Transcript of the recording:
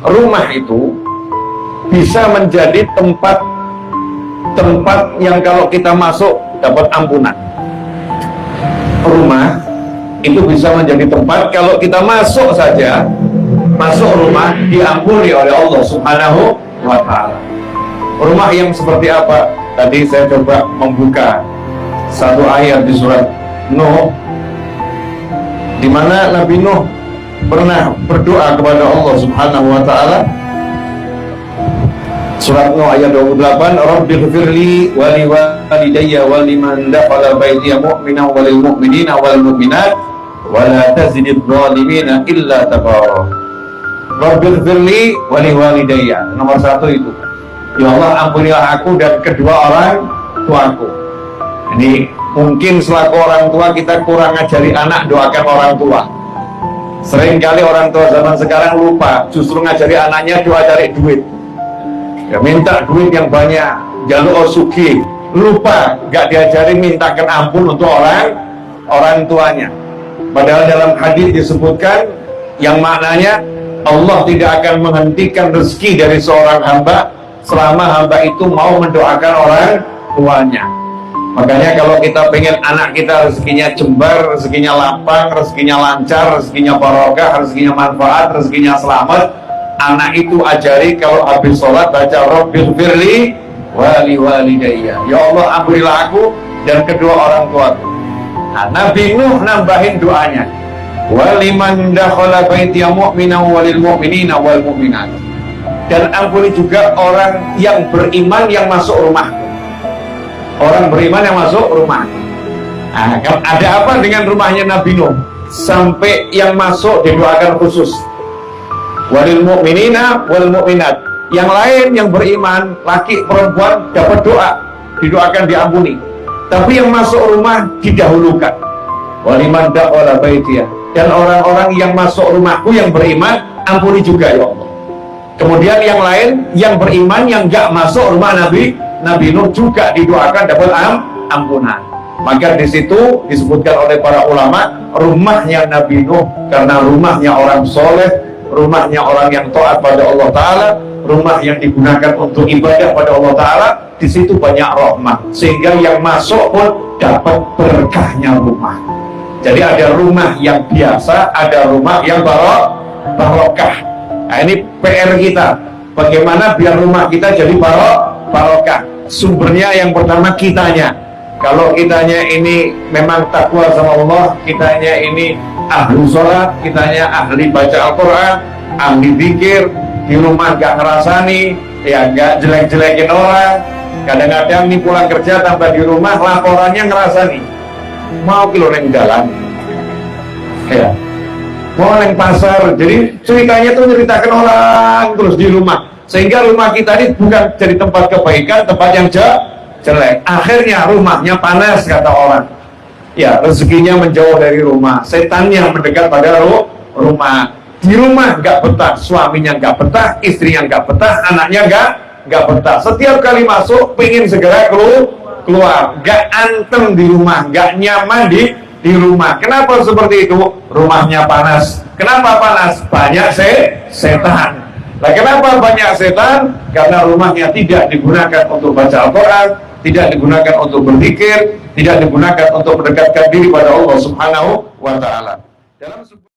rumah itu bisa menjadi tempat yang kalau kita masuk dapat ampunan. Rumah itu bisa menjadi tempat kalau kita masuk saja, masuk rumah diampuni oleh Allah Subhanahu wa ta'ala. Rumah yang seperti apa? Tadi saya coba membuka satu ayat di surat Nuh, di mana Nabi Nuh pernah berdoa kepada Allah Subhanahu wa ta'ala. Surat Nuh ayat 28, Rabbighfirli wa liwalidayya wa liman dakhala baitiya mu'minan wa lil mu'minina wal mu'minat wa la tazididz zalimina illa tabara. Rabbighfirli wa liwalidayya. Nomor satu itu, ya Allah, ampunilah aku dan kedua orang tuaku. Ini mungkin selaku orang tua kita kurang ngajari anak doakan orang tua. Seringkali orang tua zaman sekarang lupa, justru ngajari anaknya doa cari duit. Ya, minta duit yang banyak, jaluk sugih, lupa gak diajari mintakan ampun untuk orang tuanya. Padahal dalam hadis disebutkan yang maknanya Allah tidak akan menghentikan rezeki dari seorang hamba selama hamba itu mau mendoakan orang tuanya. Makanya kalau kita pengen anak kita rezekinya jembar, rezekinya lapang, rezekinya lancar, rezekinya barokah, rezekinya manfaat, rezekinya selamat, anak itu ajari kalau habis sholat baca Rabbighfirli wa liwalidayya. Ya Allah, ampunilah aku dan kedua orang tuaku. Nah, Nabi Nuh nambahin doanya, wa liman dakhala baitiya mu'minan wa lil mu'minina wal mu'minat. Dan ampuni juga orang yang beriman yang masuk rumah. Orang beriman yang masuk rumah. Nah, ada apa dengan rumahnya Nabi Nuh sampai yang masuk didoakan khusus? Walil mu'minina wal mu'minat. Yang lain yang beriman, laki perempuan dapat doa, didoakan diampuni. Tapi yang masuk rumah didahulukan. Waliman dakhala baitiya. Dan orang-orang yang masuk rumahku yang beriman, ampuni juga ya Allah. Kemudian yang lain yang beriman yang gak masuk rumah Nabi Nuh juga didoakan dapat ampunan. Maka di situ disebutkan oleh para ulama, rumahnya Nabi Nuh karena rumahnya orang soleh, rumahnya orang yang taat pada Allah Ta'ala, rumah yang digunakan untuk ibadah pada Allah Ta'ala, di situ banyak rahmat, sehingga yang masuk pun dapat berkahnya rumah. Jadi ada rumah yang biasa, ada rumah yang barokah. Nah, ini PR kita, bagaimana biar rumah kita jadi barokah. Sumbernya yang pertama kitanya. Kalau kitanya ini memang takwa sama Allah, kitanya ini ahli sholat, kitanya ahli baca Al-Quran, ahli zikir, di rumah gak ngerasani, ya gak jelek-jelekin orang. Kadang-kadang nih pulang kerja tambah di rumah laporannya ngerasani, mau kilo neng jalan, ya mau neng pasar. Jadi ceritanya tuh nyeritakan orang terus di rumah, sehingga rumah kita ini bukan jadi tempat kebaikan, tempat yang jelek. Akhirnya rumahnya panas kata orang. Ya, rezekinya menjauh dari rumah, setannya mendekat pada rumah. Di rumah gak betah, suaminya gak betah, istrinya gak betah, anaknya gak betah. Setiap kali masuk pengen segera keluar, gak antem di rumah, gak nyaman di rumah. Kenapa seperti itu? Rumahnya panas. Kenapa panas? Banyak setan. Nah, kenapa banyak setan? Karena rumahnya tidak digunakan untuk baca Al-Quran, tidak digunakan untuk berzikir, tidak digunakan untuk mendekatkan diri pada Allah Subhanahu wa ta'ala.